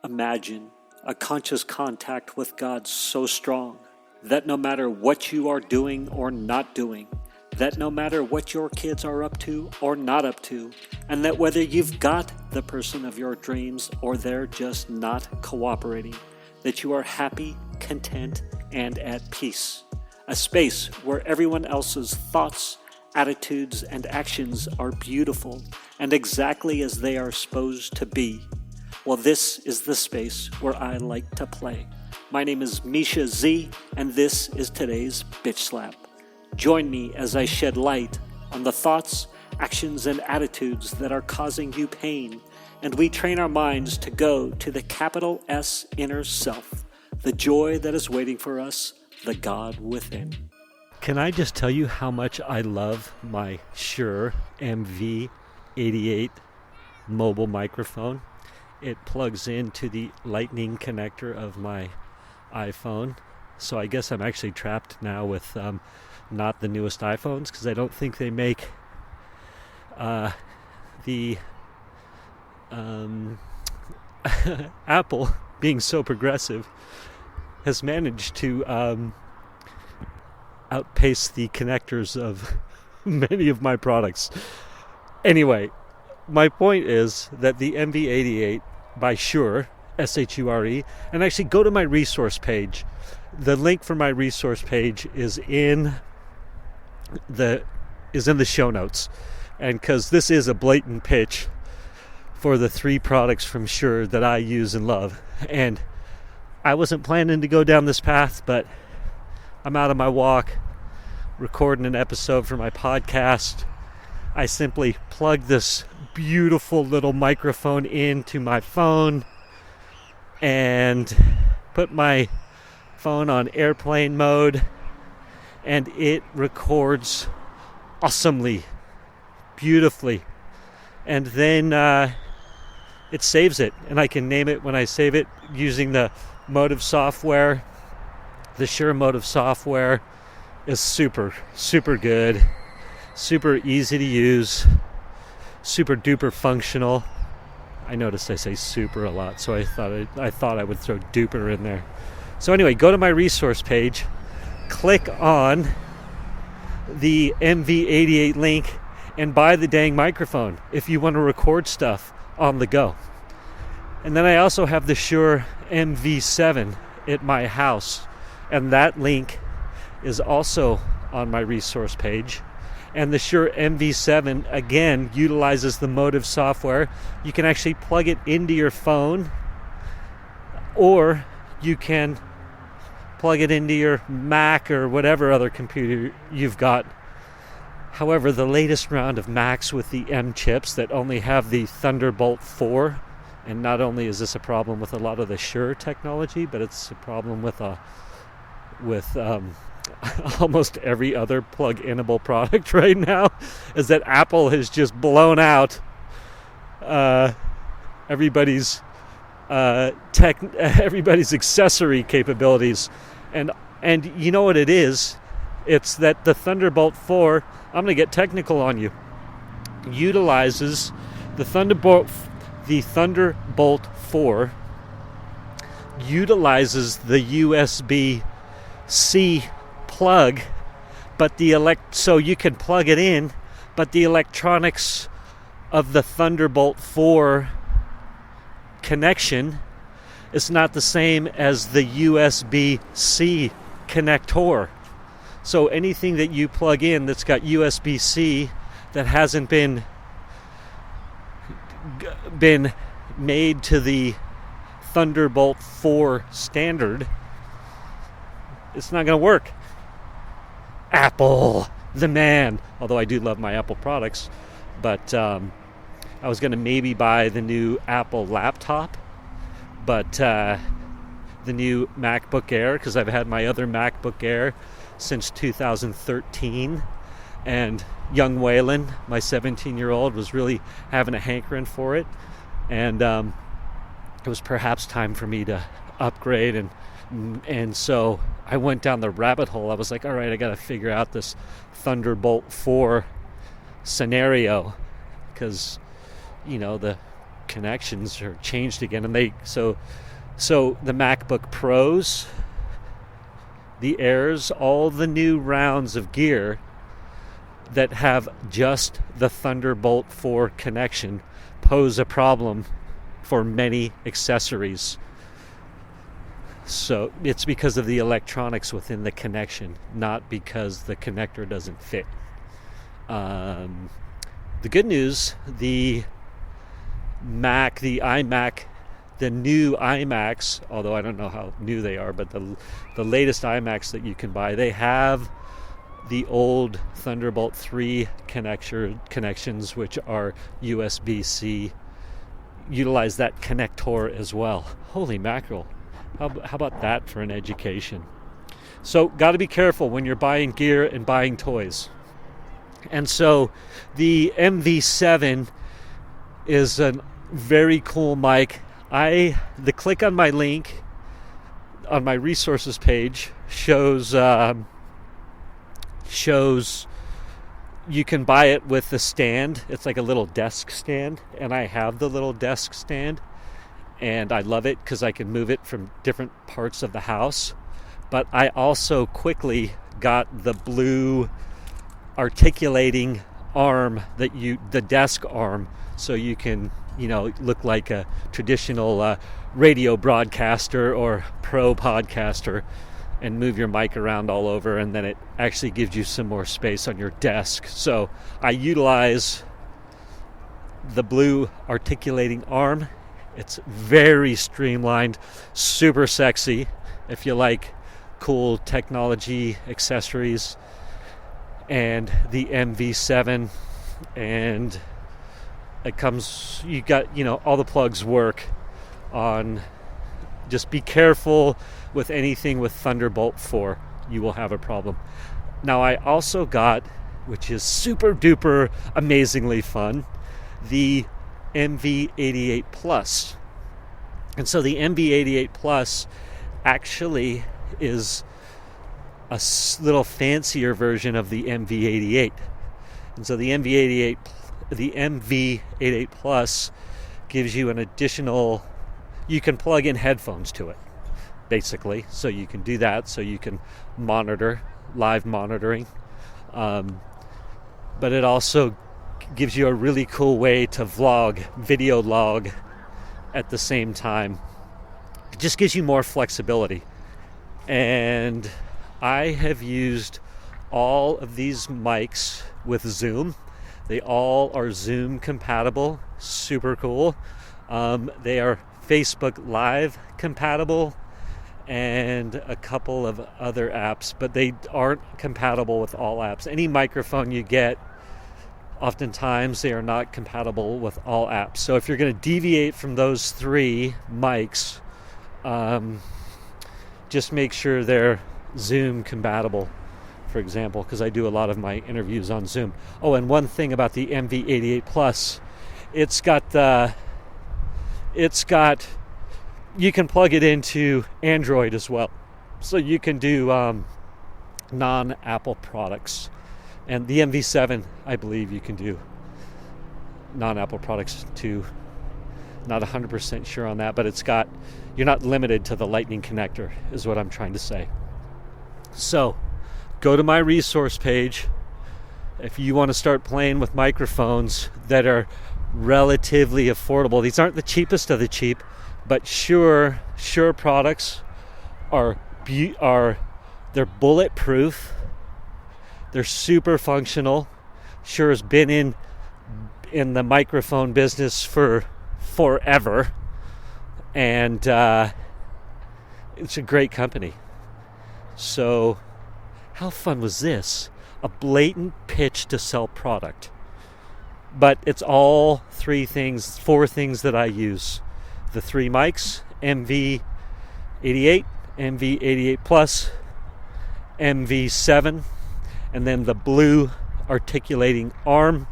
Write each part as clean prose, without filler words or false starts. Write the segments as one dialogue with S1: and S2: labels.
S1: Imagine a conscious contact with God so strong that no matter what you are doing or not doing, that no matter what your kids are up to or not up to, and that whether you've got the person of your dreams or they're just not cooperating, that you are happy, content, and at peace. A space where everyone else's thoughts, attitudes, and actions are beautiful and exactly as they are supposed to be. Well, this is the space where I like to play. My name is Mischa Z, and this is today's Bitch Slap. Join me as I shed light on the thoughts, actions, and attitudes that are causing you pain, and we train our minds to go to the capital S inner self, the joy that is waiting for us, the God within. Can I just tell you how much I love my Shure MV88 mobile microphone? It plugs into the lightning connector of my iPhone, so I guess I'm actually trapped now with not the newest iPhones, because I don't think they make the Apple, being so progressive, has managed to outpace the connectors of many of my products. Anyway, my point is that the MV88 by Shure, Shure, and actually go to my resource page. The link for my resource page is in the show notes, and because this is a blatant pitch for the 3 products from Shure that I use and love, and I wasn't planning to go down this path, but I'm out on my walk recording an episode for my podcast. I simply plugged this beautiful little microphone into my phone and put my phone on airplane mode, and it records awesomely, beautifully, and then it saves it, and I can name it when I save it using the Motive software. The Shure Motive software is super good, super easy to use, super duper functional. I noticed I say super a lot, so I thought I would throw dooper in there. So anyway, go to my resource page, click on the MV88 link, and buy the dang microphone if you want to record stuff on the go. And then I also have the Shure MV7 at my house, and that link is also on my resource page. And the Shure MV7, again, utilizes the Motive software. You can actually plug it into your phone, or you can plug it into your Mac or whatever other computer you've got. However, the latest round of Macs with the M chips that only have the Thunderbolt 4, and not only is this a problem with a lot of the Shure technology, but it's a problem with almost every other plug-inable product right now, is that Apple has just blown out everybody's accessory capabilities, and you know what it is? It's that the Thunderbolt 4, I'm going to get technical on you, utilizes the Thunderbolt 4 utilizes the USB-C plug, but so you can plug it in, but the electronics of the Thunderbolt 4 connection is not the same as the USB-C connector. So anything that you plug in that's got USB-C that hasn't been made to the Thunderbolt 4 standard, it's not going to work. Apple, the man. Although I do love my Apple products, but I was going to maybe buy the new Apple laptop, but the new MacBook Air, because I've had my other MacBook Air since 2013, and young Waylon, my 17-year-old, was really having a hankering for it, and it was perhaps time for me to upgrade, and so I went down the rabbit hole. I was like, all right, I got to figure out this Thunderbolt 4 scenario, because, you know, the connections are changed again, and so the MacBook Pros, the Airs, all the new rounds of gear that have just the Thunderbolt 4 connection pose a problem for many accessories. So it's because of the electronics within the connection, not because the connector doesn't fit. The good news, the iMac, the new iMacs, although I don't know how new they are, but the latest iMacs that you can buy, they have the old Thunderbolt 3 connections, which are USB-C, utilize that connector as well. Holy mackerel. How about that for an education? So, got to be careful when you're buying gear and buying toys. And so, the MV7 is a very cool mic. The click on my link on my resources page shows you can buy it with the stand. It's like a little desk stand, and I have the little desk stand, and I love it because I can move it from different parts of the house. But I also quickly got the blue articulating arm the desk arm, so you can look like a traditional radio broadcaster or pro podcaster and move your mic around all over, and then it actually gives you some more space on your desk. So I utilize the blue articulating arm. It's very streamlined, super sexy if you like cool technology accessories. And the MV7, and it comes, you got, all the plugs work on. Just be careful with anything with Thunderbolt 4. You will have a problem. Now, I also got, which is super duper amazingly fun, the MV88 Plus. And so the MV88 Plus actually is a little fancier version of the MV88. And so the MV88 Plus gives you an additional, you can plug in headphones to it, basically. So you can do that, so you can monitor, live monitoring. But it also gives you a really cool way to video log at the same time. It just gives you more flexibility. And I have used all of these mics with Zoom. They all are Zoom compatible, super cool. They are Facebook Live compatible and a couple of other apps, but they aren't compatible with all apps. Any microphone you get, oftentimes they are not compatible with all apps. So if you're going to deviate from those three mics, just make sure they're Zoom compatible, for example, because I do a lot of my interviews on Zoom. Oh, and one thing about the MV88 Plus, you can plug it into Android as well. So you can do non-Apple products. And the MV7, I believe you can do non-Apple products too. Not 100% sure on that, but you're not limited to the Lightning connector, is what I'm trying to say. So, go to my resource page if you want to start playing with microphones that are relatively affordable. These aren't the cheapest of the cheap, but Shure products they're bulletproof. They're super functional. Shure's been in the microphone business for forever, and it's a great company. So, how fun was this? A blatant pitch to sell product. But it's all four things that I use. The three mics, MV88, MV88 Plus, MV7, and then the blue articulating arm.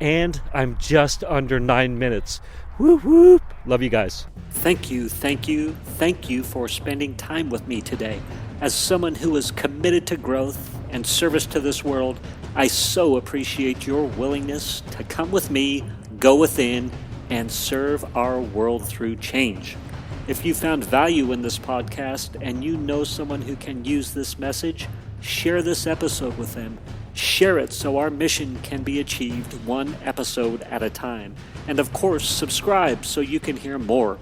S1: And I'm just under 9 minutes. Whoop whoop. Love you guys. Thank you for spending time with me today. As someone who is committed to growth and service to this world, I so appreciate your willingness to come with me, go within, and serve our world through change. If you found value in this podcast and you know someone who can use this message, share this episode with them. Share it so our mission can be achieved one episode at a time. And of course, subscribe so you can hear more.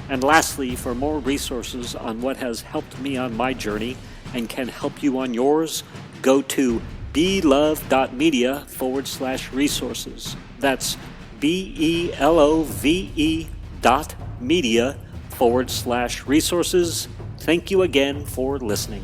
S1: And lastly, for more resources on what has helped me on my journey and can help you on yours, go to belove.media/resources. That's BELOVE.media/resources. Thank you again for listening.